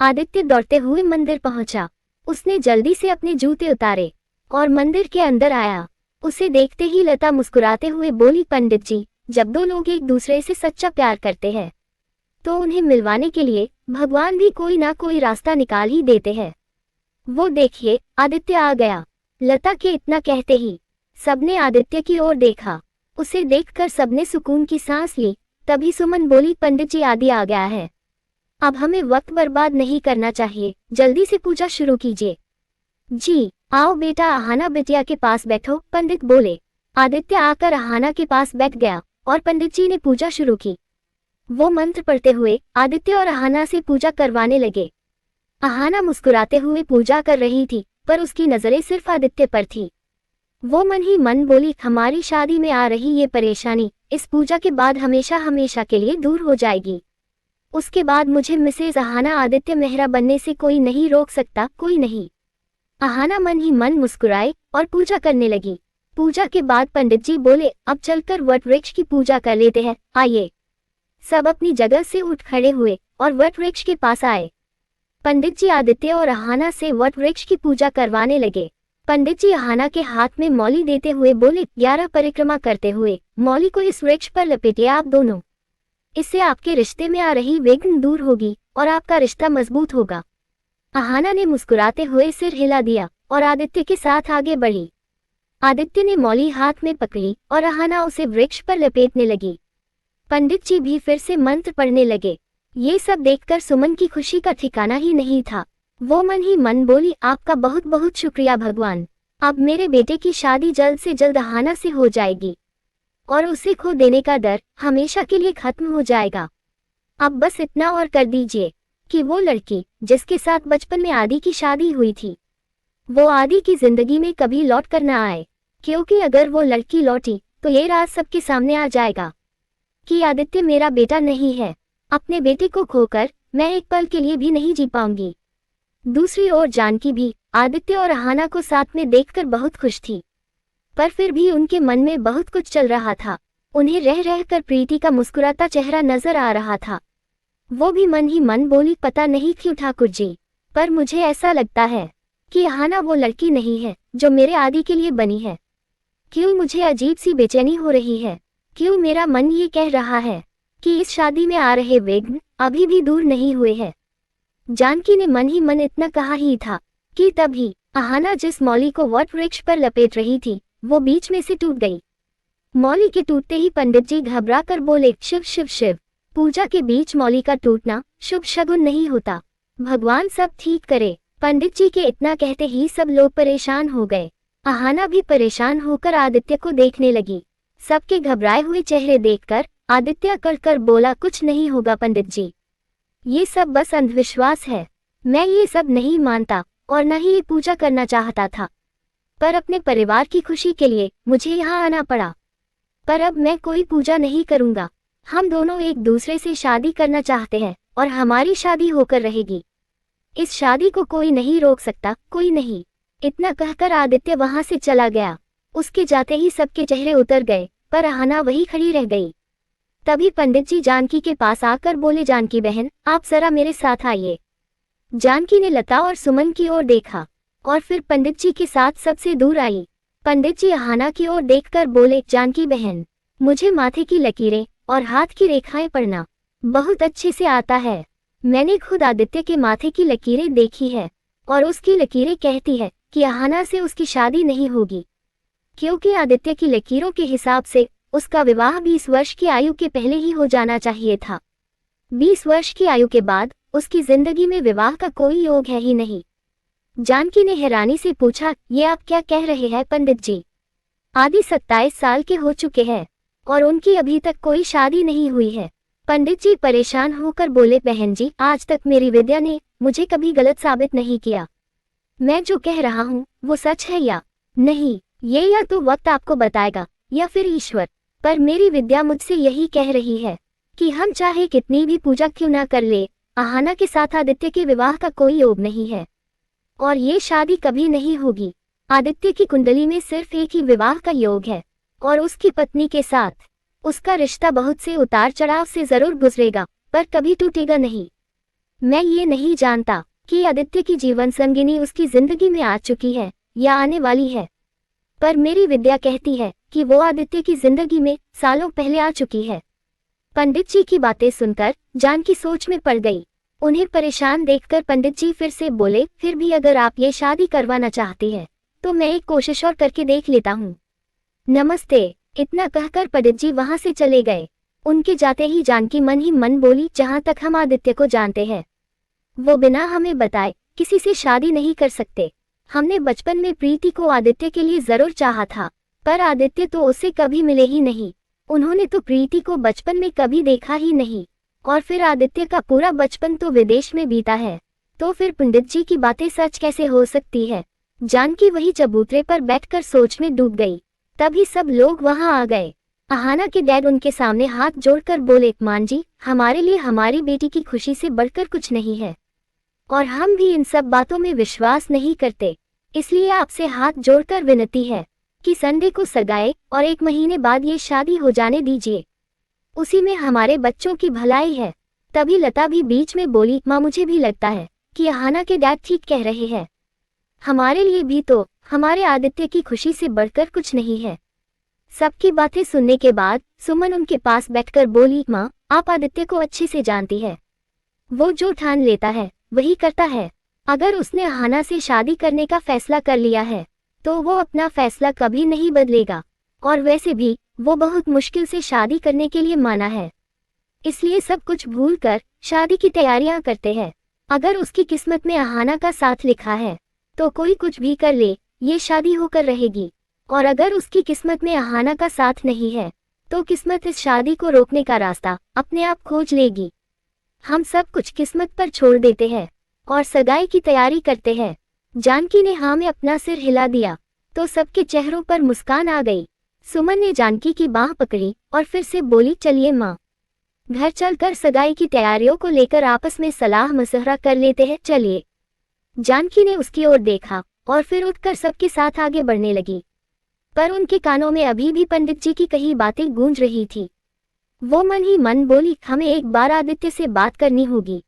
आदित्य दौड़ते हुए मंदिर पहुंचा। उसने जल्दी से अपने जूते उतारे और मंदिर के अंदर आया। उसे देखते ही लता मुस्कुराते हुए बोली, पंडित जी, जब दो लोग एक दूसरे से सच्चा प्यार करते हैं तो उन्हें मिलवाने के लिए भगवान भी कोई ना कोई रास्ता निकाल ही देते हैं। वो देखिए, आदित्य आ गया। लता के इतना कहते ही सबने आदित्य की ओर देखा। उसे देखकर सबने सुकून की सांस ली। तभी सुमन बोली, पंडित जी, आदि आ गया है। अब हमें वक्त बर्बाद नहीं करना चाहिए, जल्दी से पूजा शुरू कीजिए। जी, आओ बेटा, आहाना बिटिया के पास बैठो, पंडित बोले। आदित्य आकर आहाना के पास बैठ गया और पंडित जी ने पूजा शुरू की। वो मंत्र पढ़ते हुए आदित्य और आहाना से पूजा करवाने लगे। आहाना मुस्कुराते हुए पूजा कर रही थी, पर उसकी नजरें सिर्फ आदित्य पर थी। वो मन ही मन बोली, हमारी शादी में आ रही ये परेशानी इस पूजा के बाद हमेशा हमेशा के लिए दूर हो जाएगी। उसके बाद मुझे मिसेज आहाना आदित्य मेहरा बनने से कोई नहीं रोक सकता, कोई नहीं। आहाना मन ही मन मुस्कुराए और पूजा करने लगी। पूजा के बाद पंडित जी बोले, अब चलकर वट वृक्ष की पूजा कर लेते हैं, आइए। सब अपनी जगह से उठ खड़े हुए और वट वृक्ष के पास आए। पंडित जी आदित्य और आहाना से वट वृक्ष की पूजा करवाने लगे। पंडित जी आहाना के हाथ में मौली देते हुए बोले, 11 परिक्रमा करते हुए मौली को इस वृक्ष पर लपेटिए आप दोनों। इससे आपके रिश्ते में आ रही विघ्न दूर होगी और आपका रिश्ता मजबूत होगा। आहाना ने मुस्कुराते हुए सिर हिला दिया और आदित्य के साथ आगे बढ़ी। आदित्य ने मौली हाथ में पकड़ी और आहाना उसे वृक्ष पर लपेटने लगी। पंडित जी भी फिर से मंत्र पढ़ने लगे। ये सब देखकर सुमन की खुशी का ठिकाना ही नहीं था। वो मन ही मन बोली, आपका बहुत बहुत शुक्रिया भगवान। अब मेरे बेटे की शादी जल्द से जल्द आहाना से हो जाएगी और उसे खो देने का डर हमेशा के लिए खत्म हो जाएगा। अब बस इतना और कर दीजिए कि वो लड़की जिसके साथ बचपन में आदि की शादी हुई थी, वो आदि की जिंदगी में कभी लौट कर ना आए, क्योंकि अगर वो लड़की लौटी तो ये राज सबके सामने आ जाएगा कि आदित्य मेरा बेटा नहीं है। अपने बेटे को खोकर मैं एक पल के लिए भी नहीं जी पाऊंगी। दूसरी ओर जानकी भी आदित्य और आहाना को साथ में देखकर बहुत खुश थी, पर फिर भी उनके मन में बहुत कुछ चल रहा था। उन्हें रह रहकर प्रीति का मुस्कुराता चेहरा नजर आ रहा था। वो भी मन ही मन बोली, पता नहीं क्यों ठाकुर जी, पर मुझे ऐसा लगता है कि आहाना वो लड़की नहीं है जो मेरे आदि के लिए बनी है। क्यों मुझे अजीब सी बेचैनी हो रही है। क्यों मेरा मन ये कह रहा है कि इस शादी में आ रहे विघ्न अभी भी दूर नहीं हुए हैं। जानकी ने मन ही मन इतना कहा ही था कि तभी आहाना जिस मौली को वट वृक्ष पर लपेट रही थी वो बीच में से टूट गई। मौली के टूटते ही पंडित जी घबरा कर बोले, शिव शिव शिव। पूजा के बीच मौली का टूटना शुभ शगुन नहीं होता, भगवान सब ठीक करे। पंडित जी के इतना कहते ही सब लोग परेशान हो गए। आहाना भी परेशान होकर आदित्य को देखने लगी। सबके घबराए हुए चेहरे देखकर आदित्य अकड़ बोला, कुछ नहीं होगा पंडित जी, ये सब बस अंधविश्वास है। मैं ये सब नहीं मानता और न ही ये पूजा करना चाहता था, पर अपने परिवार की खुशी के लिए मुझे यहाँ आना पड़ा। पर अब मैं कोई पूजा नहीं करूँगा। हम दोनों एक दूसरे से शादी करना चाहते हैं और हमारी शादी होकर रहेगी। इस शादी को कोई नहीं रोक सकता, कोई नहीं। इतना कहकर आदित्य वहां से चला गया। उसके जाते ही सबके चेहरे उतर गए, पर आहाना वही खड़ी रह गई। तभी पंडित जी जानकी के पास आकर बोले, जानकी बहन, आप जरा मेरे साथ आइए। जानकी ने लता और सुमन की ओर देखा और फिर पंडित जी के साथ सबसे दूर आई। पंडित जी आहाना की ओर देखकर बोले, जानकी बहन, मुझे माथे की लकीरें और हाथ की रेखाएं पढ़ना बहुत अच्छे से आता है। मैंने खुद आदित्य के माथे की लकीरें देखी है और उसकी लकीरें कहती है कि आहाना से उसकी शादी नहीं होगी, क्योंकि आदित्य की लकीरों के हिसाब से उसका विवाह 20 वर्ष की आयु के पहले ही हो जाना चाहिए था। 20 वर्ष की आयु के बाद उसकी जिंदगी में विवाह का कोई योग है ही नहीं। जानकी ने हैरानी से पूछा, ये आप क्या कह रहे हैं पंडित जी? आदि 27 साल के हो चुके हैं और उनकी अभी तक कोई शादी नहीं हुई है। पंडित जी परेशान होकर बोले, बहन जी, आज तक मेरी विद्या ने मुझे कभी गलत साबित नहीं किया। मैं जो कह रहा हूँ वो सच है या नहीं, ये या तो वक्त आपको बताएगा या फिर ईश्वर, पर मेरी विद्या मुझसे यही कह रही है कि हम चाहे कितनी भी पूजा क्यों ना कर ले, आहाना के साथ आदित्य के विवाह का कोई योग नहीं है और ये शादी कभी नहीं होगी। आदित्य की कुंडली में सिर्फ एक ही विवाह का योग है और उसकी पत्नी के साथ उसका रिश्ता बहुत से उतार चढ़ाव से जरूर गुजरेगा, पर कभी टूटेगा नहीं। मैं ये नहीं जानता कि आदित्य की जीवन संगिनी उसकी जिंदगी में आ चुकी है या आने वाली है, पर मेरी विद्या कहती है कि वो आदित्य की जिंदगी में सालों पहले आ चुकी है। पंडित जी की बातें सुनकर जानकी सोच में पड़ गई। उन्हें परेशान देखकर पंडित जी फिर से बोले, फिर भी अगर आप ये शादी करवाना चाहती है तो मैं एक कोशिश और करके देख लेता हूँ। नमस्ते, इतना कहकर पंडित जी वहां से चले गए। उनके जाते ही जानकी मन ही मन बोली, जहां तक हम आदित्य को जानते हैं वो बिना हमें बताए किसी से शादी नहीं कर सकते। हमने बचपन में प्रीति को आदित्य के लिए जरूर चाहा था, पर आदित्य तो उससे कभी मिले ही नहीं। उन्होंने तो प्रीति को बचपन में कभी देखा ही नहीं, और फिर आदित्य का पूरा बचपन तो विदेश में बीता है, तो फिर पंडित जी की बातें सच कैसे हो सकती है। जानकी वही चबूतरे पर बैठकर सोच में डूब गई। तभी सब लोग वहां आ गए। अहाना के डैड उनके सामने हाथ जोड़कर बोले, मान जी, हमारे लिए हमारी बेटी की खुशी से बढ़कर कुछ नहीं है, और हम भी इन सब बातों में विश्वास नहीं करते। इसलिए आपसे हाथ जोड़कर विनती है कि संडे को सगाई और 1 महीने बाद ये शादी हो जाने दीजिए, उसी में हमारे बच्चों की भलाई है। तभी लता भी बीच में बोली, माँ मुझे भी लगता है कि अहाना के डैड ठीक कह रहे हैं, हमारे लिए भी तो हमारे आदित्य की खुशी से बढ़कर कुछ नहीं है। सबकी बातें सुनने के बाद सुमन उनके पास बैठकर बोली, माँ आप आदित्य को अच्छे से जानती है, वो जो ठान लेता है वही करता है। अगर उसने अहाना से शादी करने का फैसला कर लिया है तो वो अपना फैसला कभी नहीं बदलेगा, और वैसे भी वो बहुत मुश्किल से शादी करने के लिए माना है, इसलिए सब कुछ भूलकर शादी की तैयारियां करते हैं। अगर उसकी किस्मत में अहाना का साथ लिखा है तो कोई कुछ भी कर ले, ये शादी होकर रहेगी, और अगर उसकी किस्मत में अहाना का साथ नहीं है तो किस्मत इस शादी को रोकने का रास्ता अपने आप खोज लेगी। हम सब कुछ किस्मत पर छोड़ देते हैं और सगाई की तैयारी करते हैं। जानकी ने हाँ में अपना सिर हिला दिया तो सबके चेहरों पर मुस्कान आ गई। सुमन ने जानकी की बाह पकड़ी और फिर से बोली, चलिए माँ, घर चलकर सगाई की तैयारियों को लेकर आपस में सलाह मशवरा कर लेते हैं, चलिए। जानकी ने उसकी ओर देखा और फिर उठकर सबके साथ आगे बढ़ने लगी, पर उनके कानों में अभी भी पंडित जी की कही बातें गूंज रही थी। वो मन ही मन बोली, हमें एक बार आदित्य से बात करनी होगी,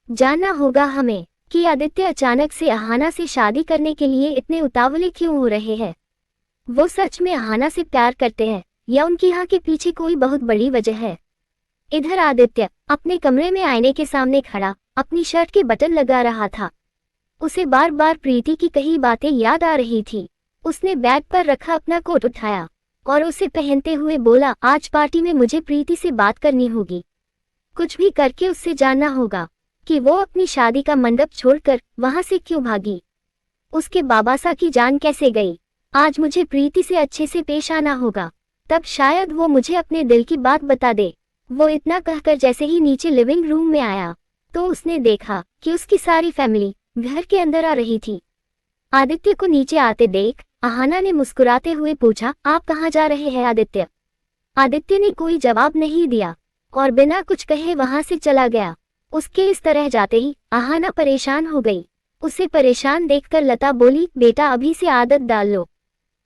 जानना होगा हमें कि आदित्य अचानक से अहाना से शादी करने के लिए इतने उतावले क्यों हो रहे हैं। वो सच में अहाना से प्यार करते हैं या उनकी यहाँ के पीछे कोई बहुत बड़ी वजह है। इधर आदित्य अपने कमरे में आईने के सामने खड़ा अपनी शर्ट के बटन लगा रहा था। उसे बार बार प्रीति की कही बातें याद आ रही थी। उसने बैग पर रखा अपना कोट उठाया और उसे पहनते हुए बोला, आज पार्टी में मुझे प्रीति से बात करनी होगी, कुछ भी करके उससे जानना होगा कि वो अपनी शादी का मंडप छोड़कर वहां से क्यों भागी, उसके बाबासा की जान कैसे गई। आज मुझे प्रीति से अच्छे से पेश आना होगा, तब शायद वो मुझे अपने दिल की बात बता दे। वो इतना कहकर जैसे ही नीचे लिविंग रूम में आया तो उसने देखा कि उसकी सारी फैमिली घर के अंदर आ रही थी। आदित्य को नीचे आते देख अहाना ने मुस्कुराते हुए पूछा, आप कहाँ जा रहे हैं आदित्य? आदित्य ने कोई जवाब नहीं दिया और बिना कुछ कहे वहां से चला गया। उसके इस तरह जाते ही अहाना परेशान हो गई। उसे परेशान देखकर लता बोली, बेटा अभी से आदत डाल लो,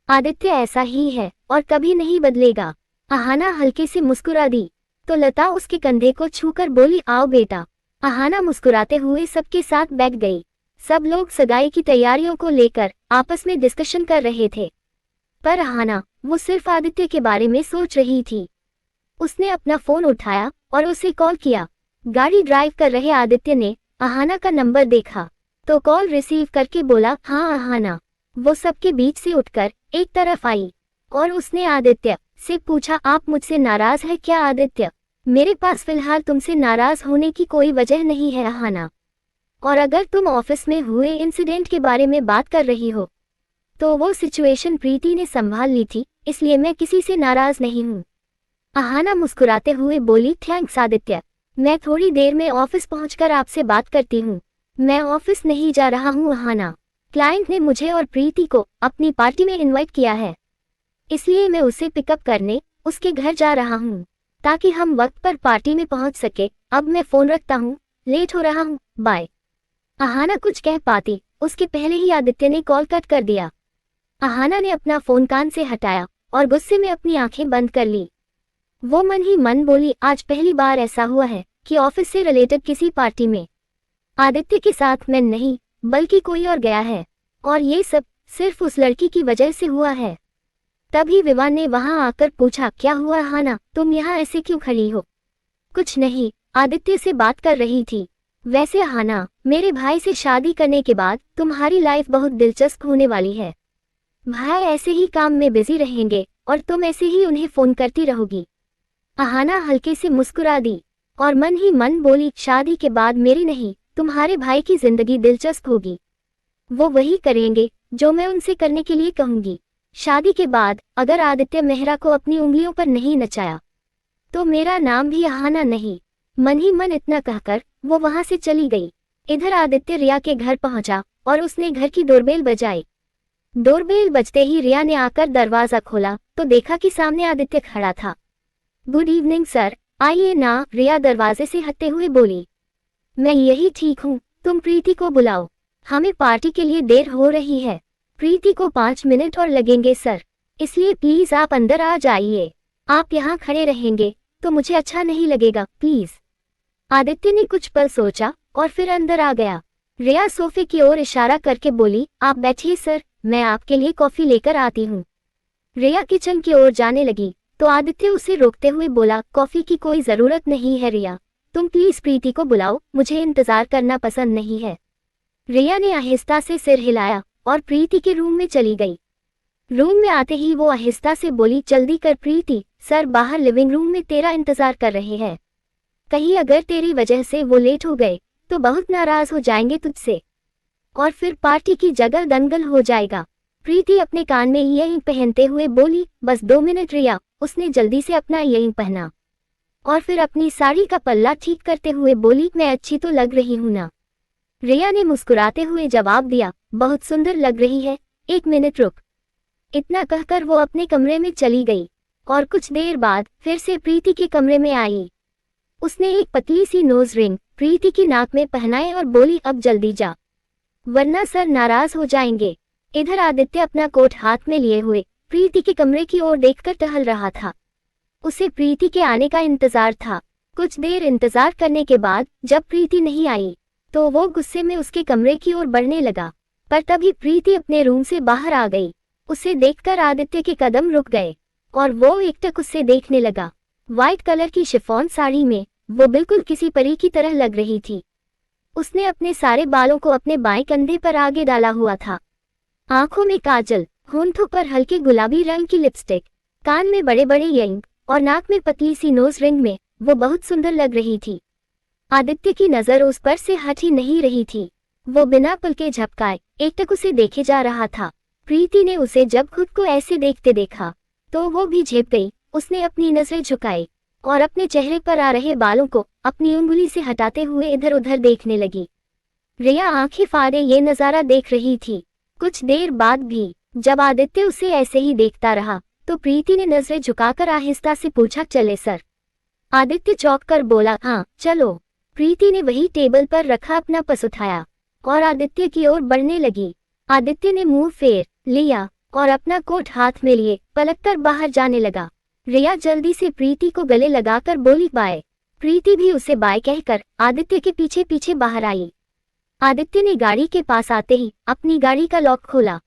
आदित्य ऐसा ही है और कभी नहीं बदलेगा। अहाना हल्के से मुस्कुरा दी तो लता उसके कंधे को छूकर बोली, आओ बेटा। अहाना मुस्कुराते हुए सबके साथ बैठ गई। सब लोग सगाई की तैयारियों को लेकर आपस में डिस्कशन कर रहे थे, पर अहाना वो सिर्फ आदित्य के बारे में सोच रही थी। उसने अपना फोन उठाया और उसे कॉल किया। गाड़ी ड्राइव कर रहे आदित्य ने अहाना का नंबर देखा तो कॉल रिसीव करके बोला, हाँ अहाना। वो सबके बीच से उठकर एक तरफ आई और उसने आदित्य से पूछा, आप मुझसे नाराज है क्या आदित्य? मेरे पास फिलहाल तुमसे नाराज होने की कोई वजह नहीं है अहाना, और अगर तुम ऑफिस में हुए इंसिडेंट के बारे में बात कर रही हो तो वो सिचुएशन प्रीति ने संभाल ली थी, इसलिए मैं किसी से नाराज नहीं हूँ। अहाना मुस्कुराते हुए बोली, थैंक्स आदित्य, मैं थोड़ी देर में ऑफिस पहुंचकर आपसे बात करती हूँ। मैं ऑफिस नहीं जा रहा हूँ अहाना, क्लाइंट ने मुझे और प्रीति को अपनी पार्टी में इनवाइट किया है, इसलिए मैं उसे पिकअप करने उसके घर जा रहा हूँ ताकि हम वक्त पर पार्टी में पहुंच सके। अब मैं फोन रखता हूँ, लेट हो रहा हूँ, बाय। अहाना कुछ कह पाती उसके पहले ही आदित्य ने कॉल कट कर दिया। अहाना ने अपना फोन कान से हटाया और गुस्से में अपनी आंखें बंद कर ली। वो मन ही मन बोली, आज पहली बार ऐसा हुआ है कि ऑफिस से रिलेटेड किसी पार्टी में आदित्य के साथ मैं नहीं बल्कि कोई और गया है, और ये सब सिर्फ उस लड़की की वजह से हुआ है। तभी विवान ने वहां आकर पूछा, क्या हुआ हाना, तुम यहाँ ऐसे क्यों खड़ी हो? कुछ नहीं, आदित्य से बात कर रही थी। वैसे हाना, मेरे भाई से शादी करने के बाद तुम्हारी लाइफ बहुत दिलचस्प होने वाली है। भाई ऐसे ही काम में बिजी रहेंगे और तुम ऐसे ही उन्हें फोन करती रहोगी। अहाना हल्के से मुस्कुरा दी और मन ही मन बोली, शादी के बाद मेरी नहीं, तुम्हारे भाई की जिंदगी दिलचस्प होगी। वो वही करेंगे जो मैं उनसे करने के लिए कहूंगी। शादी के बाद अगर आदित्य मेहरा को अपनी उंगलियों पर नहीं नचाया तो मेरा नाम भी अहाना नहीं। मन ही मन इतना कहकर वो वहां से चली गई। इधर आदित्य रिया के घर पहुंचा और उसने घर की डोरबेल बजाई। डोरबेल बजते ही रिया ने आकर दरवाजा खोला तो देखा कि सामने आदित्य खड़ा था। गुड इवनिंग सर, आइए ना, रिया दरवाजे से हटते हुए बोली। मैं यही ठीक हूँ, तुम प्रीति को बुलाओ, हमें पार्टी के लिए देर हो रही है। प्रीति को 5 मिनट और लगेंगे सर, इसलिए प्लीज आप अंदर आ जाइए। आप यहाँ खड़े रहेंगे तो मुझे अच्छा नहीं लगेगा, प्लीज। आदित्य ने कुछ पल सोचा और फिर अंदर आ गया। रिया सोफे की ओर इशारा करके बोली, आप बैठिए सर, मैं आपके लिए कॉफी लेकर आती हूँ। रिया किचन की ओर जाने लगी तो आदित्य उसे रोकते हुए बोला, कॉफी की कोई जरूरत नहीं है रिया, तुम प्लीज प्रीति को बुलाओ, मुझे इंतजार करना पसंद नहीं है। रिया ने आहिस्ता से सिर हिलाया और प्रीति के रूम में चली गई। रूम में आते ही वो आहिस्ता से बोली, जल्दी कर प्रीति, सर बाहर लिविंग रूम में तेरा इंतजार कर रहे हैं। कहीं अगर तेरी वजह से वो लेट हो गए तो बहुत नाराज हो जाएंगे तुझसे और फिर पार्टी की जगह दंगल हो जाएगा। प्रीति अपने कान में ईयरिंग पहनते हुए बोली, बस 2 मिनट रिया। उसने जल्दी से अपना ईयरिंग पहना और फिर अपनी साड़ी का पल्ला ठीक करते हुए बोली, मैं अच्छी तो लग रही हूं ना? रिया ने मुस्कुराते हुए जवाब दिया, बहुत सुंदर लग रही है, 1 मिनट रुक। इतना कहकर वो अपने कमरे में चली गई और कुछ देर बाद फिर से प्रीति के कमरे में आई। उसने एक पतली सी नोज रिंग प्रीति की नाक में पहनाए और बोली, अब जल्दी जा, वरना सर नाराज हो जाएंगे। इधर आदित्य अपना कोट हाथ में लिए हुए प्रीति के कमरे की ओर देखकर टहल रहा था। उसे प्रीति के आने का इंतजार था। कुछ देर इंतजार करने के बाद जब प्रीति नहीं आई तो वो गुस्से में उसके कमरे की ओर बढ़ने लगा, पर तभी प्रीति अपने रूम से बाहर आ गई। उसे देखकर आदित्य के कदम रुक गए और वो एकटक उससे देखने लगा। व्हाइट कलर की शिफॉन साड़ी में वो बिल्कुल किसी परी की तरह लग रही थी। उसने अपने सारे बालों को अपने बाएं कंधे पर आगे डाला हुआ था। आंखों में काजल, होंठों पर हल्के गुलाबी रंग की लिपस्टिक, कान में बड़े बड़े इयरिंग और नाक में पतली सी नोज रिंग में वो बहुत सुंदर लग रही थी। आदित्य की नजर उस पर से हट ही नहीं रही थी। वो बिना पलके झपकाए एकटक उसे देखे जा रहा था। प्रीति ने उसे जब खुद को ऐसे देखते देखा तो वो भी झेप गई। उसने अपनी नजरें झुकाई और अपने चेहरे पर आ रहे बालों को अपनी उंगली से हटाते हुए इधर उधर देखने लगी। रिया आंखें फाड़े ये नजारा देख रही थी। कुछ देर बाद भी जब आदित्य उसे ऐसे ही देखता रहा तो प्रीति ने नजरें झुकाकर आहिस्ता से पूछा, चले सर? आदित्य चौंक कर बोला, हाँ चलो। प्रीति ने वही टेबल पर रखा अपना पर्स उठाया और आदित्य की ओर बढ़ने लगी। आदित्य ने मुंह फेर लिया और अपना कोट हाथ में लिए पलटकर बाहर जाने लगा। रिया जल्दी से प्रीति को गले लगाकर बोली, बाय। प्रीति भी उसे बाय कहकर आदित्य के पीछे पीछे बाहर आई। आदित्य ने गाड़ी के पास आते ही अपनी गाड़ी का लॉक खोला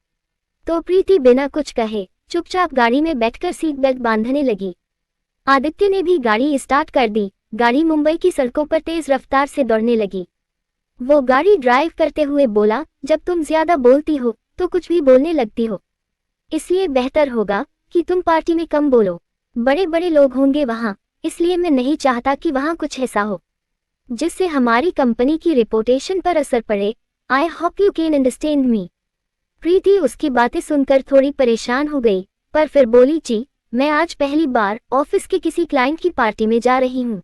तो प्रीति बिना कुछ कहे चुपचाप गाड़ी में बैठकर सीट बेल्ट बांधने लगी। आदित्य ने भी गाड़ी स्टार्ट कर दी। गाड़ी मुंबई की सड़कों पर तेज रफ्तार से दौड़ने लगी। वो गाड़ी ड्राइव करते हुए बोला, जब तुम ज्यादा बोलती हो तो कुछ भी बोलने लगती हो, इसलिए बेहतर होगा कि तुम पार्टी में कम बोलो। बड़े बड़े लोग होंगे वहाँ, इसलिए मैं नहीं चाहता कि वहाँ कुछ ऐसा हो जिससे हमारी कंपनी की रिपोर्टेशन पर असर पड़े। I hope you can understand me. Preeti उसकी बातें सुनकर थोड़ी परेशान हो गई, पर फिर बोली, जी मैं आज पहली बार ऑफिस के किसी क्लाइंट की पार्टी में जा रही हूँ,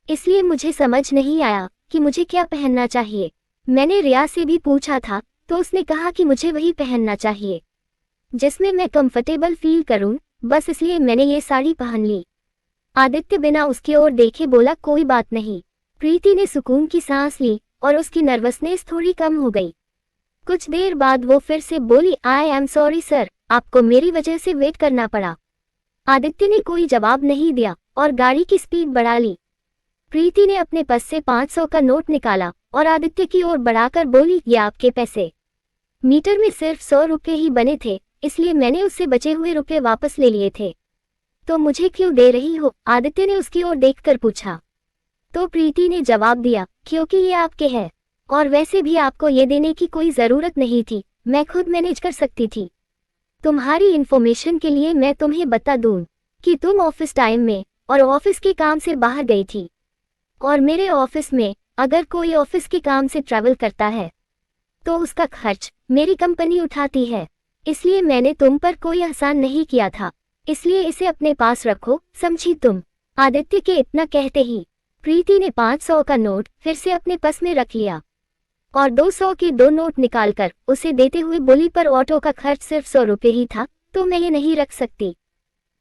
इसलिए मुझे समझ नहीं आया कि मुझे क्या पहनना चाहिए। मैंने रिया से भी पूछा था तो उसने कहा कि मुझे वही पहनना चाहिए जिसमें मैं कंफर्टेबल फील करूं, बस इसलिए मैंने ये साड़ी पहन ली। आदित्य बिना उसकी ओर देखे बोला, कोई बात नहीं। प्रीति ने सुकून की सांस ली और उसकी नर्वसनेस थोड़ी कम हो गई। कुछ देर बाद वो फिर से बोली, आई एम सॉरी सर, आपको मेरी वजह से वेट करना पड़ा। आदित्य ने कोई जवाब नहीं दिया और गाड़ी की स्पीड बढ़ा ली। प्रीति ने अपने पर्स से 500 का नोट निकाला और आदित्य की ओर बढ़ाकर बोली, ये आपके पैसे। मीटर में सिर्फ 100 रुपये ही बने थे, इसलिए मैंने उससे बचे हुए रुपये वापस ले लिए थे। तो मुझे क्यों दे रही हो? आदित्य ने उसकी ओर देखकर पूछा। तो प्रीति ने जवाब दिया, क्योंकि ये आपके हैं, और वैसे भी आपको ये देने की कोई ज़रूरत नहीं थी, मैं खुद मैनेज कर सकती थी। तुम्हारी इन्फॉर्मेशन के लिए मैं तुम्हें बता दूं कि तुम ऑफिस टाइम में और ऑफिस के काम से बाहर गई थी, और मेरे ऑफिस में अगर कोई ऑफिस के काम से ट्रैवल करता है तो उसका खर्च मेरी कंपनी उठाती है, इसलिए मैंने तुम पर कोई एहसान नहीं किया था, इसलिए इसे अपने पास रखो, समझी तुम? आदित्य के इतना कहते ही प्रीति ने 500 का नोट फिर से अपने पर्स में रख लिया और 200 के 2 नोट निकालकर उसे देते हुए बोली, पर ऑटो का खर्च सिर्फ 100 रुपये ही था, तो मैं ये नहीं रख सकती।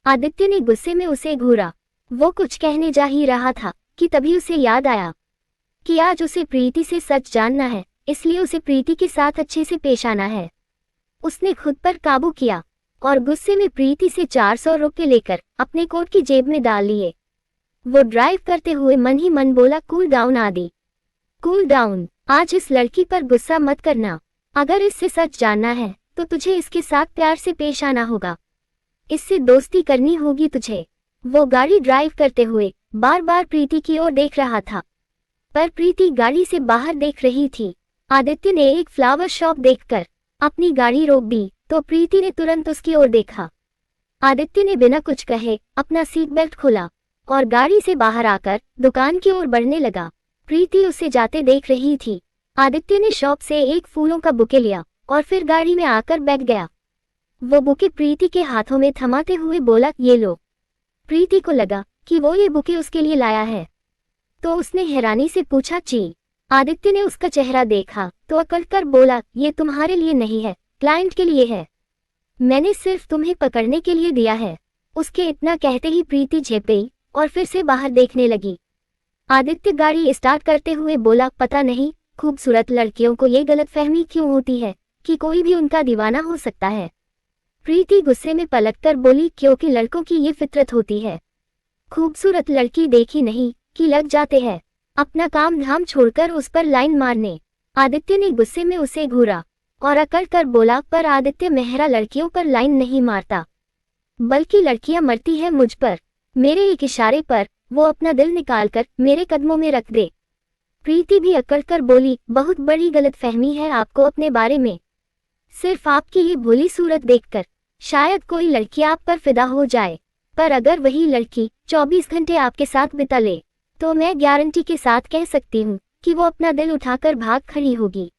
आदित्य ने गुस्से में उसे घूरा। वो कुछ कहने जा ही रहा था कि तभी उसे याद आया कि आज उसे प्रीति से सच जानना है, इसलिए उसे प्रीति के साथ अच्छे से पेश आना है। उसने खुद पर काबू किया और गुस्से में प्रीति से 400 रुपये लेकर अपने कोट की जेब में डाल लिए। वो ड्राइव करते हुए मन ही मन बोला, कूल डाउन आदि, कूल डाउन। आज इस लड़की पर गुस्सा मत करना, अगर इससे सच जानना है तो तुझे इसके साथ प्यार से पेश आना होगा, इससे दोस्ती करनी होगी तुझे। वो गाड़ी ड्राइव करते हुए बार बार प्रीति की ओर देख रहा था, पर प्रीति गाड़ी से बाहर देख रही थी। आदित्य ने एक फ्लावर शॉप देखकर अपनी गाड़ी रोक दी तो प्रीति ने तुरंत उसकी ओर देखा। आदित्य ने बिना कुछ कहे अपना सीट बेल्ट खोला और गाड़ी से बाहर आकर दुकान की ओर बढ़ने लगा। प्रीति उसे जाते देख रही थी। आदित्य ने शॉप से एक फूलों का बुके लिया और फिर गाड़ी में आकर बैठ गया। वो बुके प्रीति के हाथों में थमाते हुए बोला, ये लो। प्रीति को लगा कि वो ये बुके उसके लिए लाया है, तो उसने हैरानी से पूछा, जी? आदित्य ने उसका चेहरा देखा तो अकड़ कर बोला, ये तुम्हारे लिए नहीं है, क्लाइंट के लिए है, मैंने सिर्फ तुम्हें पकड़ने के लिए दिया है। उसके इतना कहते ही प्रीति झेप गई और फिर से बाहर देखने लगी। आदित्य गाड़ी स्टार्ट करते हुए बोला, पता नहीं खूबसूरत लड़कियों को ये गलतफहमी क्यों होती है कि कोई भी उनका दीवाना हो सकता है। प्रीति गुस्से में पलटकर बोली, क्योंकि लड़कों की ये फितरत होती है, खूबसूरत लड़की देखी नहीं कि लग जाते हैं अपना काम धाम छोड़कर उस पर लाइन मारने। आदित्य ने गुस्से में उसे घूरा और अकड़ कर बोला, पर आदित्य मेहरा लड़कियों पर लाइन नहीं मारता, बल्कि लड़कियां मरती हैं मुझ पर। मेरे एक इशारे पर वो अपना दिल निकालकर मेरे कदमों में रख दे। प्रीति भी अकड़ कर बोली, बहुत बड़ी गलतफहमी है आपको अपने बारे में, सिर्फ आपकी ये भोली सूरत देखकर शायद कोई लड़की आप पर फिदा हो जाए, पर अगर वही लड़की 24 घंटे आपके साथ बिता ले तो मैं गारंटी के साथ कह सकती हूँ कि वो अपना दिल उठाकर भाग खड़ी होगी।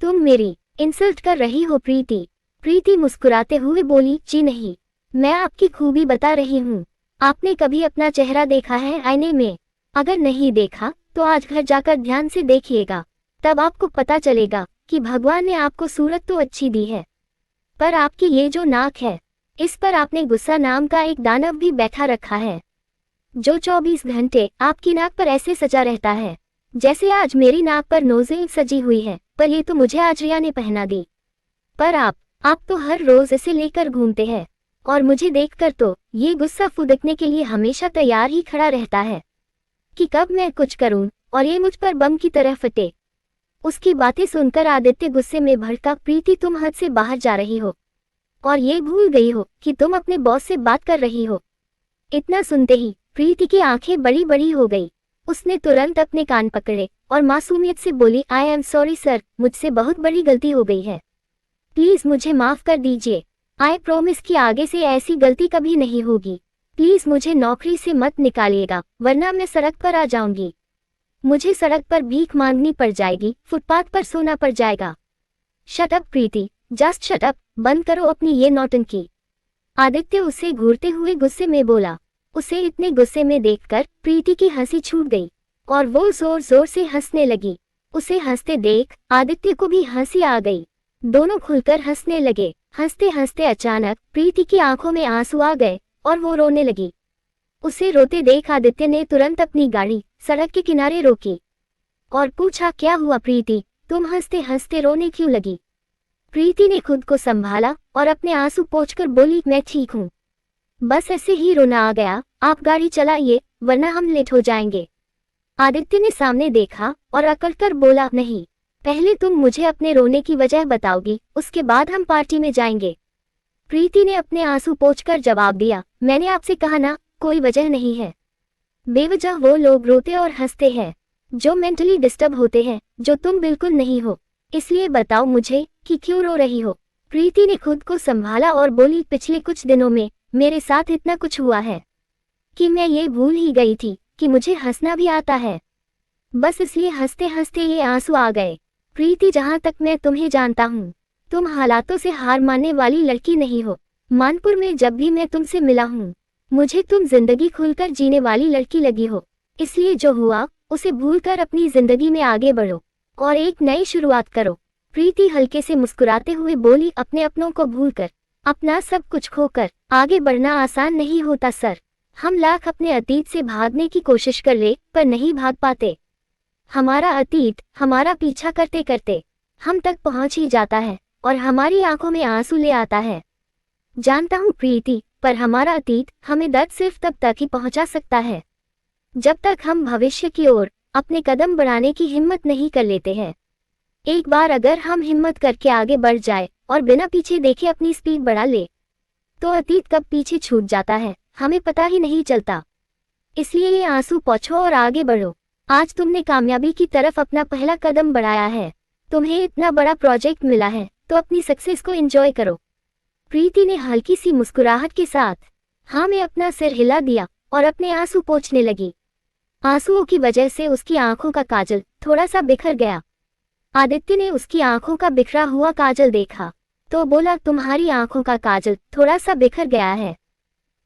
तुम मेरी इंसल्ट कर रही हो प्रीति? प्रीति मुस्कुराते हुए बोली, जी नहीं, मैं आपकी खूबी बता रही हूँ। आपने कभी अपना चेहरा देखा है आईने में? अगर नहीं देखा तो आज घर जाकर ध्यान से देखिएगा, तब आपको पता चलेगा कि भगवान ने आपको सूरत तो अच्छी दी है, पर आपकी ये जो नाक है, इस पर आपने गुस्सा नाम का एक दानव भी बैठा रखा है, जो 24 घंटे आपकी नाक पर ऐसे सजा रहता है जैसे आज मेरी नाक पर नोज़ें सजी हुई है, पर ये तो मुझे आज रिया ने पहना दी। पर आप तो हर रोज इसे लेकर घूमते हैं और मुझे देखकर तो ये गुस्सा फुदकने के लिए हमेशा तैयार ही खड़ा रहता है कि कब मैं कुछ करूं और ये मुझ पर बम की तरह फटे। उसकी बातें सुनकर आदित्य गुस्से में भड़का, प्रीति तुम हद से बाहर जा रही हो और ये भूल गई हो कि तुम अपने बॉस से बात कर रही हो। इतना सुनते ही प्रीति की आंखें बड़ी बड़ी हो गई। उसने तुरंत अपने कान पकड़े और मासूमियत से बोली, आई एम सॉरी सर, मुझसे बहुत बड़ी गलती हो गई है, प्लीज मुझे माफ कर दीजिए। आई प्रॉमिस कि आगे से ऐसी गलती कभी नहीं होगी। प्लीज मुझे नौकरी से मत निकालिएगा, वरना मैं सड़क पर आ जाऊंगी। मुझे सड़क पर भीख मांगनी पड़ जाएगी, फुटपाथ पर सोना पड़ जाएगा। शट अप प्रीति, जस्ट शट अप, बंद करो अपनी ये नौटंकी। आदित्य उसे घूरते हुए गुस्से में बोला। उसे इतने गुस्से में देखकर प्रीति की हंसी छूट गई और वो जोर जोर से हंसने लगी। उसे हंसते देख आदित्य को भी हंसी आ गई। दोनों खुलकर हंसने लगे। हंसते हंसते अचानक प्रीति की आंखों में आंसू आ गए और वो रोने लगी। उसे रोते देख आदित्य ने तुरंत अपनी गाड़ी सड़क के किनारे रोकी और पूछा, क्या हुआ प्रीति, तुम हंसते हंसते रोने क्यों लगी? प्रीति ने खुद को संभाला और अपने आंसू पोंछकर बोली, मैं ठीक हूँ, बस ऐसे ही रोना आ गया। आप गाड़ी चलाइए वरना हम लेट हो जाएंगे। आदित्य ने सामने देखा और अकड़कर बोला, नहीं, पहले तुम मुझे अपने रोने की वजह बताओगी, उसके बाद हम पार्टी में जाएंगे। प्रीति ने अपने आंसू पोंछकर जवाब दिया, मैंने आपसे कहा ना, कोई वजह नहीं है। बेवजह वो लोग रोते और हंसते हैं जो मेंटली डिस्टर्ब होते हैं, जो तुम बिल्कुल नहीं हो। इसलिए बताओ मुझे कि क्यों रो रही हो। प्रीति ने खुद को संभाला और बोली, पिछले कुछ दिनों में मेरे साथ इतना कुछ हुआ है कि मैं ये भूल ही गई थी कि मुझे हंसना भी आता है। बस इसलिए हंसते हंसते ये आंसू आ गए। प्रीति, जहां तक मैं तुम्हें जानता हूँ, तुम हालातों से हार मानने वाली लड़की नहीं हो। मानपुर में जब भी मैं तुमसे मिला हूँ, मुझे तुम जिंदगी खुलकर जीने वाली लड़की लगी हो। इसलिए जो हुआ उसे भूलकर अपनी जिंदगी में आगे बढ़ो और एक नई शुरुआत करो। प्रीति हल्के से मुस्कुराते हुए बोली, अपने अपनों को भूलकर, अपना सब कुछ खोकर आगे बढ़ना आसान नहीं होता सर। हम लाख अपने अतीत से भागने की कोशिश कर ले पर नहीं भाग पाते। हमारा अतीत हमारा पीछा करते करते हम तक पहुंच ही जाता है और हमारी आंखों में आंसू ले आता है। जानता हूँ प्रीति, पर हमारा अतीत हमें दर्द सिर्फ तब तक ही पहुंचा सकता है जब तक हम भविष्य की ओर अपने कदम बढ़ाने की हिम्मत नहीं कर लेते हैं। एक बार अगर हम हिम्मत करके आगे बढ़ जाए और बिना पीछे देखे अपनी स्पीड बढ़ा ले, तो अतीत कब पीछे छूट जाता है हमें पता ही नहीं चलता। इसलिए ये आंसू पोंछो और आगे बढ़ो। आज तुमने कामयाबी की तरफ अपना पहला कदम बढ़ाया है। तुम्हें इतना बड़ा प्रोजेक्ट मिला है तो अपनी सक्सेस को एंजॉय करो। प्रीति ने हल्की सी मुस्कुराहट के साथ हाँ में अपना सिर हिला दिया और अपने आंसू पोंछने लगी। आंसुओं की वजह से उसकी आंखों का काजल थोड़ा सा बिखर गया। आदित्य ने उसकी आंखों का बिखरा हुआ काजल देखा तो बोला, तुम्हारी आंखों का काजल थोड़ा सा बिखर गया है।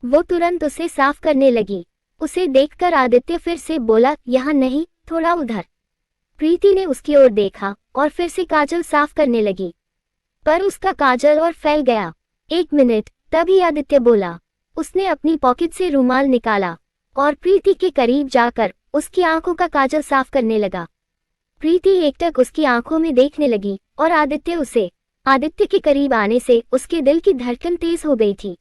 वो तुरंत उसे साफ करने लगी। उसे देखकर आदित्य फिर से बोला, यहाँ नहीं, थोड़ा उधर। प्रीति ने उसकी ओर देखा और फिर से काजल साफ करने लगी, पर उसका काजल और फैल गया। 1 मिनट, तभी आदित्य बोला। उसने अपनी पॉकेट से रुमाल निकाला और प्रीति के करीब जाकर उसकी आंखों का काजल साफ करने लगा। प्रीति एकटक उसकी आंखों में देखने लगी और आदित्य के करीब आने से उसके दिल की धड़कन तेज हो गई थी।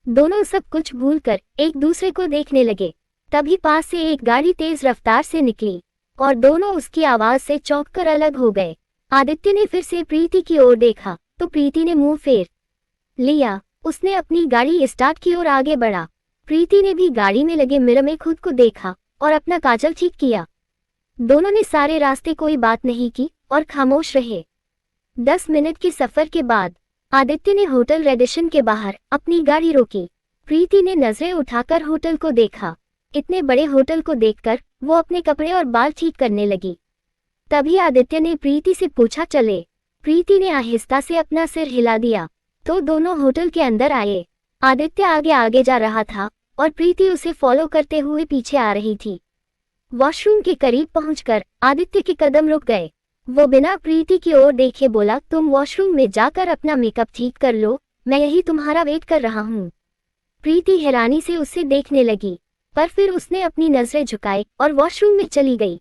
दोनों सब कुछ भूलकर एक दूसरे को देखने लगे। तभी पास से एक गाड़ी तेज रफ्तार से निकली और दोनों उसकी आवाज से चौंककर अलग हो गए। आदित्य ने फिर से प्रीति की ओर देखा तो प्रीति ने मुंह फेर लिया। उसने अपनी गाड़ी स्टार्ट की और आगे बढ़ा। प्रीति ने भी गाड़ी में लगे मिरर में खुद को देखा और अपना काजल ठीक किया। दोनों ने सारे रास्ते कोई बात नहीं की और खामोश रहे। 10 मिनट के सफर के बाद आदित्य ने होटल रेडिशन के बाहर अपनी गाड़ी रोकी। प्रीति ने नजरें उठाकर होटल को देखा। इतने बड़े होटल को देखकर वो अपने कपड़े और बाल ठीक करने लगी। तभी आदित्य ने प्रीति से पूछा, चले। प्रीति ने आहिस्ता से अपना सिर हिला दिया तो दोनों होटल के अंदर आए। आदित्य आगे आगे जा रहा था और प्रीति उसे फॉलो करते हुए पीछे आ रही थी। वॉशरूम के करीब पहुंचकर आदित्य के कदम रुक गए। वो बिना प्रीति की ओर देखे बोला, तुम वॉशरूम में जाकर अपना मेकअप ठीक कर लो, मैं यही तुम्हारा वेट कर रहा हूँ। प्रीति हैरानी से उसे देखने लगी, पर फिर उसने अपनी नजरें झुकाई और वॉशरूम में चली गई।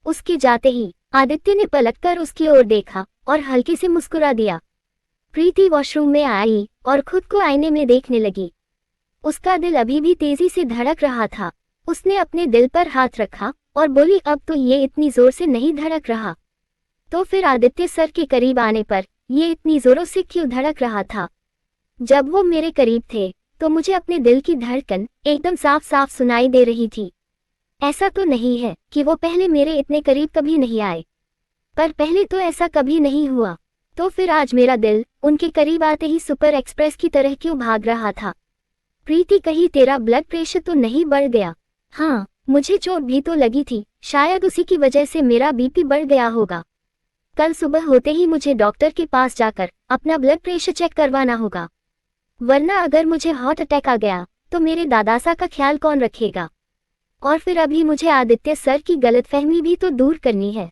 उसके जाते ही आदित्य ने पलटकर उसकी ओर देखा और हल्के से मुस्कुरा दिया। प्रीति वॉशरूम में आई और खुद को आईने में देखने लगी। उसका दिल अभी भी तेजी से धड़क रहा था। उसने अपने दिल पर हाथ रखा और बोली, अब तो ये इतनी जोर से नहीं धड़क रहा। तो फिर आदित्य सर के करीब आने पर ये इतनी जोरों से क्यों धड़क रहा था? जब वो मेरे करीब थे तो मुझे अपने दिल की धड़कन एकदम साफ साफ सुनाई दे रही थी। ऐसा तो नहीं है कि वो पहले मेरे इतने करीब कभी नहीं आए, पर पहले तो ऐसा कभी नहीं हुआ। तो फिर आज मेरा दिल उनके करीब आते ही सुपर एक्सप्रेस की तरह क्यों भाग रहा था? प्रीति, कहीं तेरा ब्लड प्रेशर तो नहीं बढ़ गया? हाँ, मुझे चोट भी तो लगी थी, शायद उसी की वजह से मेरा बीपी बढ़ गया होगा। कल सुबह होते ही मुझे डॉक्टर के पास जाकर अपना ब्लड प्रेशर चेक करवाना होगा, वरना अगर मुझे हार्ट अटैक आ गया तो मेरे दादासा का ख्याल कौन रखेगा? और फिर अभी मुझे आदित्य सर की गलतफहमी भी तो दूर करनी है।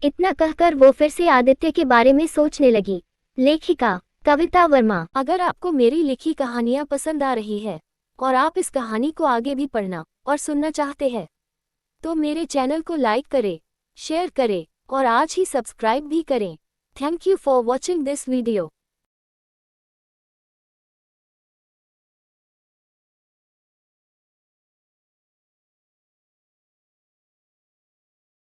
इतना कहकर वो फिर से आदित्य के बारे में सोचने लगी। लेखिका कविता वर्मा। अगर आपको मेरी लिखी कहानियां पसंद आ रही है और आप इस कहानी को आगे भी पढ़ना और सुनना चाहते हैं तो मेरे चैनल को लाइक करें, शेयर करें और आज ही सब्सक्राइब भी करें। Thank you for watching this video.